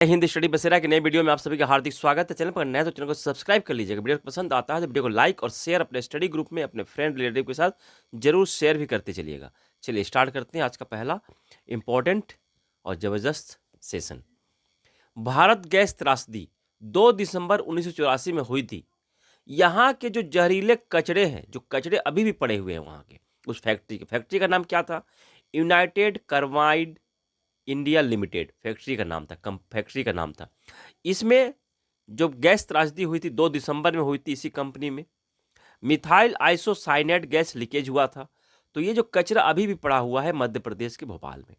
Hind study बसेरा के नए वीडियो में आप सभी का हार्दिक स्वागत है। चैनल पर नया तो चैनल को सब्सक्राइब कर लीजिएगा। वीडियो पसंद आता है तो वीडियो को लाइक और शेयर अपने स्टडी ग्रुप में अपने फ्रेंड रिलेटिव के साथ जरूर शेयर भी करते चलिएगा। चलिए स्टार्ट करते हैं आज का पहला इंपॉर्टेंट और ज़बरदस्त सेशन। भारत गैस त्रासदी 2 दिसंबर 1984 में हुई थी। यहाँ के जो जहरीले कचरे हैं, जो कचरे अभी भी पड़े हुए हैं वहाँ के, उस फैक्ट्री का नाम क्या था? United carbide India limited factory का नाम था, फैक्ट्री का नाम था। इसमें जो गैस त्रासदी हुई थी 2 दिसंबर में हुई थी, इसी कंपनी में मिथाइल आइसोसाइनेट गैस लीकेज हुआ था। तो ये जो कचरा अभी भी पड़ा हुआ है मध्य प्रदेश के भोपाल में,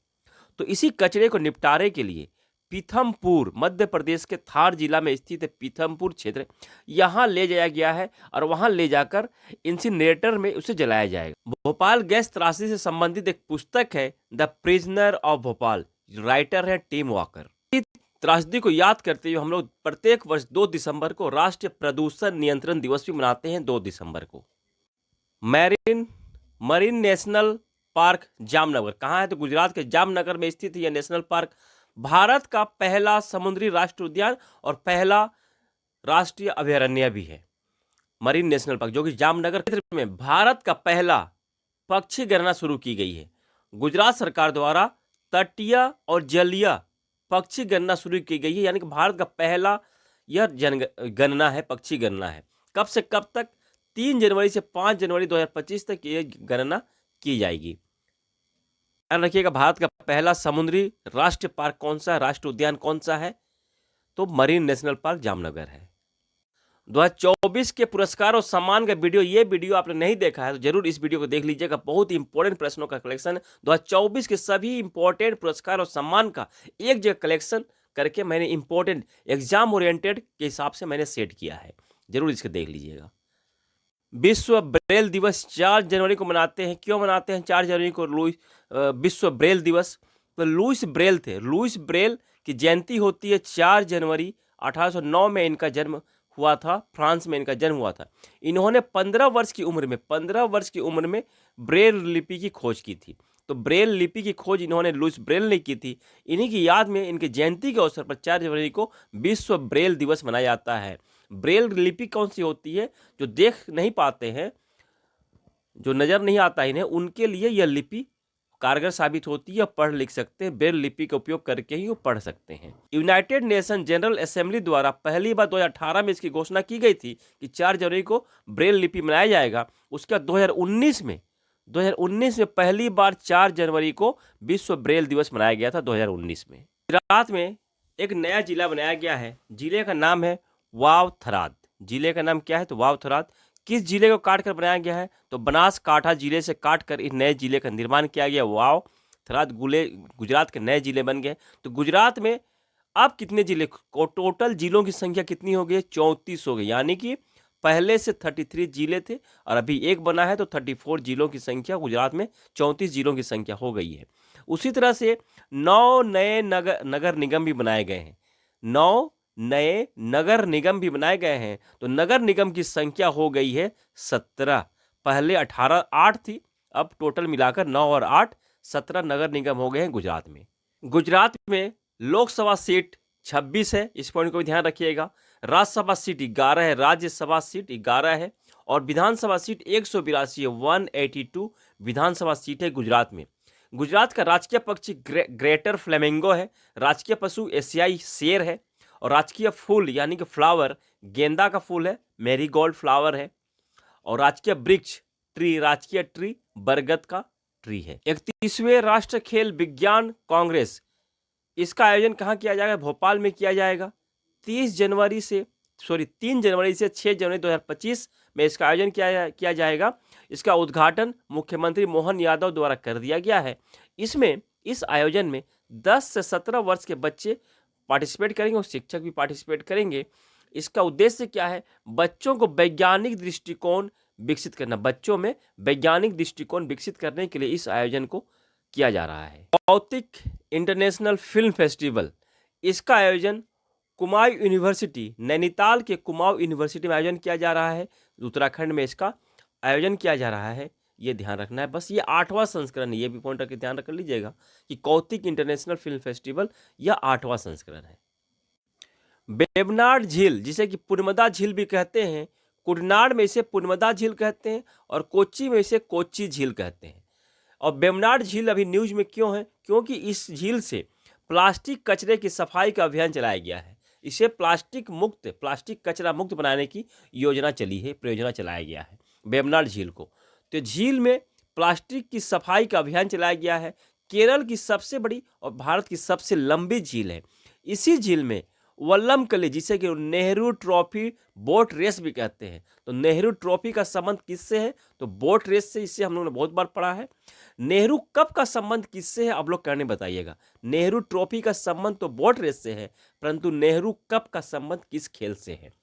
तो इसी कचरे को निपटारे के लिए पीथमपुर, मध्य प्रदेश के थार जिला में स्थित पीथमपुर क्षेत्र, यहाँ ले जाया गया है और वहाँ ले जाकर इंसिनरेटर में उसे जलाया जाएगा। भोपाल गैस त्रासदी से संबंधित एक पुस्तक है the prisoner of Bhopal, writer है टिम वॉकर। त्रासदी को याद करते हुए हम लोग प्रत्येक वर्ष 2 दिसंबर को राष्ट्रीय प्रदूषण नियंत्रण दिवस भी मनाते हैं। 2 दिसंबर को मरीन नेशनल पार्क जामनगर कहाँ है? तो गुजरात के जामनगर में स्थित यह नेशनल पार्क भारत का पहला समुद्री राष्ट्रीय उद्यान और पहला राष्ट्रीय अभयारण्य भी है। मरीन नेशनल पार्क जो कि जामनगर क्षेत्र में भारत का पहला पक्षी गणना शुरू की गई है। गुजरात सरकार द्वारा तटीय और जलीय पक्षी गणना शुरू की गई है, यानी कि भारत का पहला यह गणना है, पक्षी गणना है। कब से कब तक? 3 जनवरी से 5 जनवरी 2025 तक ये गणना की जाएगी। ध्यान रखिएगा, भारत का पहला समुद्री राष्ट्रीय पार्क कौन सा है, राष्ट्रीय उद्यान कौन सा है? तो मरीन नेशनल पार्क जामनगर है। 2024 के पुरस्कार और सम्मान का वीडियो, ये वीडियो आपने नहीं देखा है तो जरूर इस वीडियो को देख लीजिएगा। बहुत इंपॉर्टेंट प्रश्नों का कलेक्शन है। 2024 के सभी इंपॉर्टेंट पुरस्कार और सम्मान का एक जगह कलेक्शन करके मैंने इंपॉर्टेंट एग्जाम ओरिएंटेड के हिसाब से मैंने सेट किया है, जरूर इसको देख लीजिएगा। विश्व ब्रेल दिवस 4 जनवरी को मनाते हैं। क्यों मनाते हैं 4 जनवरी को विश्व ब्रेल दिवस? तो लुइस ब्रेल थे, लुइस ब्रेल की जयंती होती है 4 जनवरी। 1809 में इनका जन्म हुआ था, फ्रांस में इनका जन्म हुआ था। इन्होंने 15 वर्ष की उम्र में ब्रेल लिपि की खोज की थी। तो ब्रेल लिपि की खोज इन्होंने लुइस ब्रेल ने की थी। इन्हीं की याद में इनकी जयंती के अवसर पर 4 जनवरी को विश्व ब्रेल दिवस मनाया जाता है। ब्रेल लिपि कौन सी होती है? जो देख नहीं पाते हैं, जो नज़र नहीं आता इन्हें, उनके लिए यह लिपि कारगर साबित होती है, पढ़ लिख सकते हैं। ब्रेल लिपि का उपयोग करके ही वो पढ़ सकते हैं। यूनाइटेड नेशन जनरल असेंबली द्वारा पहली बार 2018 में इसकी घोषणा की गई थी कि 4 जनवरी को ब्रेल लिपि मनाया जाएगा। उसके बाद 2019 में पहली बार 4 जनवरी को विश्व ब्रेल दिवस मनाया गया था, 2019 में। गुजरात में एक नया जिला बनाया गया है। जिले का नाम है वाव-थराद। जिले का नाम क्या है? तो वाव-थराद। किस जिले को काटकर बनाया गया है? तो बनासकांठा जिले से काटकर इस नए जिले का निर्माण किया गया। वाव-थराद गुजरात के नए जिले बन गए। तो गुजरात में अब कितने जिले, टोटल जिलों की संख्या कितनी हो गई? 34 हो गई। यानी कि पहले से 33 जिले थे और अभी एक बना है, तो 34 जिलों की संख्या गुजरात में 34 जिलों की संख्या हो गई है। उसी तरह से 9 नए नगर निगम भी बनाए गए हैं। 9 नए नगर निगम भी बनाए गए हैं। तो नगर निगम की संख्या हो गई है 17। पहले 8 थी, अब टोटल मिलाकर 9 और 8 17 नगर निगम हो गए हैं गुजरात में। गुजरात में लोकसभा सीट 26 है, इस पॉइंट को भी ध्यान रखिएगा। राज्यसभा सीट 11 है, राज्यसभा सीट 11 है और विधानसभा सीट 182 है। 182 विधानसभा सीट है गुजरात में। गुजरात का राजकीय पक्षी ग्रेटर फ्लेमिंगो है। राजकीय पशु एशियाई शेर है और राजकीय फूल यानी कि फ्लावर गेंदा का फूल है, मैरीगोल्ड फ्लावर है। और राजकीय वृक्ष राजकीय ट्री बरगद का ट्री है। 31वें राष्ट्रीय खेल विज्ञान कांग्रेस, इसका आयोजन कहाँ किया जाएगा? भोपाल में किया जाएगा। 3 जनवरी से 6 जनवरी 2025 में इसका आयोजन किया जाएगा। इसका उद्घाटन मुख्यमंत्री मोहन यादव द्वारा कर दिया गया है। इस आयोजन में 10 से 17 वर्ष के बच्चे पार्टिसिपेट करेंगे और शिक्षक भी पार्टिसिपेट करेंगे। इसका उद्देश्य क्या है? बच्चों को वैज्ञानिक दृष्टिकोण विकसित करना। बच्चों में वैज्ञानिक दृष्टिकोण विकसित करने के लिए इस आयोजन को किया जा रहा है। भौतिक इंटरनेशनल फिल्म फेस्टिवल, इसका आयोजन कुमाऊं यूनिवर्सिटी, नैनीताल के कुमाऊं यूनिवर्सिटी में आयोजन किया जा रहा है। उत्तराखंड में इसका आयोजन किया जा रहा है, ये ध्यान रखना है। बस ये 8वां संस्करण है, ये भी पॉइंट रख लीजिएगा कि कौतिक इंटरनेशनल फिल्म फेस्टिवल यह 8वां संस्करण है। वेबनाड झील, जिसे कि पुनमदा झील भी कहते हैं, कुटनाड में इसे पुनमदा झील कहते हैं और कोच्चि में इसे कोच्चि झील कहते हैं। और वेबनाड झील अभी न्यूज में क्यों है? क्योंकि इस झील से प्लास्टिक कचरे की सफाई का अभियान चलाया गया है। इसे प्लास्टिक कचरा मुक्त बनाने की योजना चली है, परियोजना चलाया गया है वेबनाड झील को। तो झील में प्लास्टिक की सफाई का अभियान चलाया गया है। केरल की सबसे बड़ी और भारत की सबसे लंबी झील है। इसी झील में वल्लमकली, जिसे कि नेहरू ट्रॉफी बोट रेस भी कहते हैं, तो नेहरू ट्रॉफी का संबंध किससे है? तो बोट रेस से। इससे हम लोगों ने बहुत बार पढ़ा है। नेहरू कप का संबंध किससे है? आप लोग कहने बताइएगा। नेहरू ट्रॉफी का संबंध तो बोट रेस से है, परंतु नेहरू कप का संबंध किस खेल से है?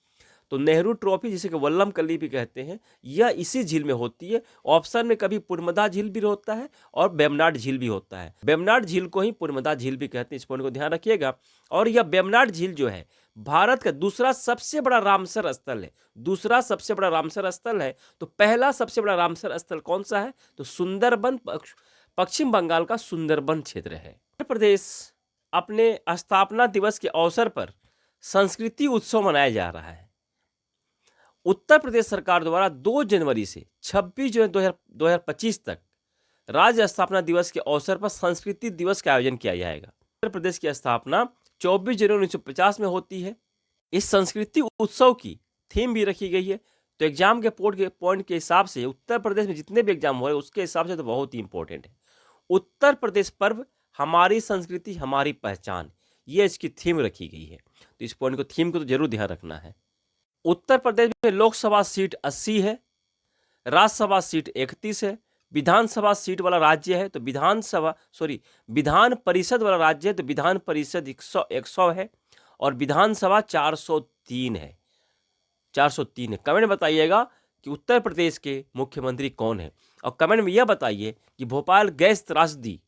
तो नेहरू ट्रॉफी, जिसे कि वल्लमकली भी कहते हैं, यह इसी झील में होती है। ऑप्शन में कभी पुनमदा झील भी होता है और वेबनाड झील भी होता है। वेबनाड झील को ही पुनमदा झील भी कहते हैं, इस पॉइंट को ध्यान रखिएगा। और यह वेबनाड झील जो है भारत का दूसरा सबसे बड़ा रामसर स्थल है। दूसरा सबसे बड़ा रामसर स्थल है। तो पहला सबसे बड़ा रामसर स्थल कौन सा है? तो सुंदरबन, पश्चिम बंगाल का सुंदरबन क्षेत्र है। उत्तर प्रदेश अपने स्थापना दिवस के अवसर पर संस्कृति उत्सव मनाया जा रहा है। उत्तर प्रदेश सरकार द्वारा 2 जनवरी से 26 जनवरी 2025 तक राज्य स्थापना दिवस के अवसर पर संस्कृति दिवस का आयोजन किया जाएगा। उत्तर प्रदेश की स्थापना 24 जनवरी 1950 में होती है। इस संस्कृति उत्सव की थीम भी रखी गई है। तो एग्जाम के पॉइंट के हिसाब से उत्तर प्रदेश में जितने भी एग्जाम हो रहे उसके हिसाब से तो बहुत ही इंपॉर्टेंट है। उत्तर प्रदेश पर्व, हमारी संस्कृति हमारी पहचान, ये इसकी थीम रखी गई है। तो इस पॉइंट को, थीम को तो जरूर ध्यान रखना है। उत्तर प्रदेश में लोकसभा सीट 80 है, राज्यसभा सीट 31 है, विधानसभा सीट वाला राज्य है तो विधान परिषद वाला राज्य है तो विधान परिषद 100 है और विधानसभा 403 है। 403 है। कमेंट में बताइएगा कि उत्तर प्रदेश के मुख्यमंत्री कौन है और कमेंट में यह बताइए कि भोपाल गैस त्रासदी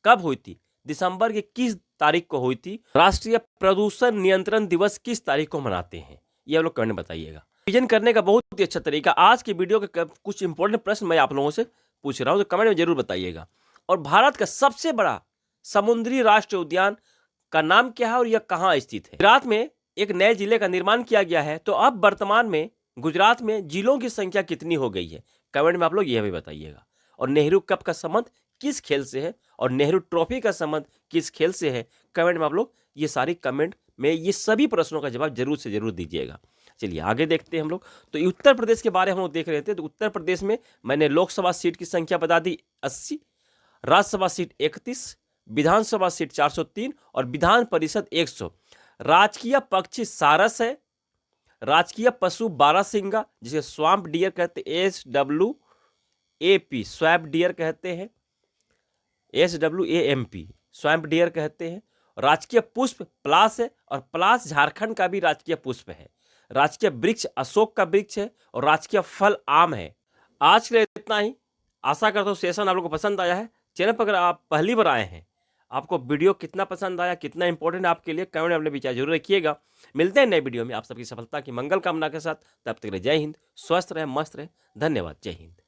कब हुई थी, दिसंबर के किस तारीख को हुई थी, राष्ट्रीय प्रदूषण नियंत्रण दिवस किस तारीख को मनाते हैं, ये आप लोग कमेंट में बताइएगा। रिवीजन करने का बहुत ही अच्छा तरीका। आज की वीडियो के कुछ इंपॉर्टेंट प्रश्न मैं आप लोगों से पूछ रहा हूं तो कमेंट में जरूर बताइएगा। और भारत का सबसे बड़ा समुद्री राष्ट्रीय उद्यान का नाम क्या है और यह कहां स्थित है? गुजरात में एक नए जिले का निर्माण किया गया है। तो अब वर्तमान में गुजरात में जिलों की संख्या कितनी हो गई है? कमेंट में आप लोग यह भी बताइएगा। और नेहरू कप का संबंध किस खेल से है और नेहरू ट्रॉफी का संबंध किस खेल से है? कमेंट में आप लोग ये सारी कमेंट में ये सभी प्रश्नों का जवाब जरूर से जरूर दीजिएगा। चलिए आगे देखते हैं हम लोग। तो उत्तर प्रदेश के बारे में हम लोग देख रहे थे। तो उत्तर प्रदेश में मैंने लोकसभा सीट की संख्या बता दी 80, राज्यसभा सीट 31, विधानसभा सीट 403 और विधान परिषद 100। राजकीय पक्षी सारस है। राजकीय पशु बारहसिंगा, जिसे स्वाम्प डियर कहते हैं, SWAMP, स्वैम्प डियर कहते हैं, SWAMP, स्वैम्प डियर कहते हैं। राजकीय पुष्प पलाश है और पलाश झारखंड का भी राजकीय पुष्प है। राजकीय वृक्ष अशोक का वृक्ष है और राजकीय फल आम है। आज के लिए इतना ही। आशा करता हूँ सेशन आप लोगों को पसंद आया है। चैनल पर अगर आप पहली बार आए हैं, आपको वीडियो कितना पसंद आया, कितना इंपॉर्टेंट आपके लिए, कमेंट में अपने विचार जरूर रखिएगा। मिलते हैं नए वीडियो में आप सबकी सफलता की मंगल कामना के साथ। तब तक जय हिंद, स्वस्थ रहे, मस्त रहे। धन्यवाद। जय हिंद।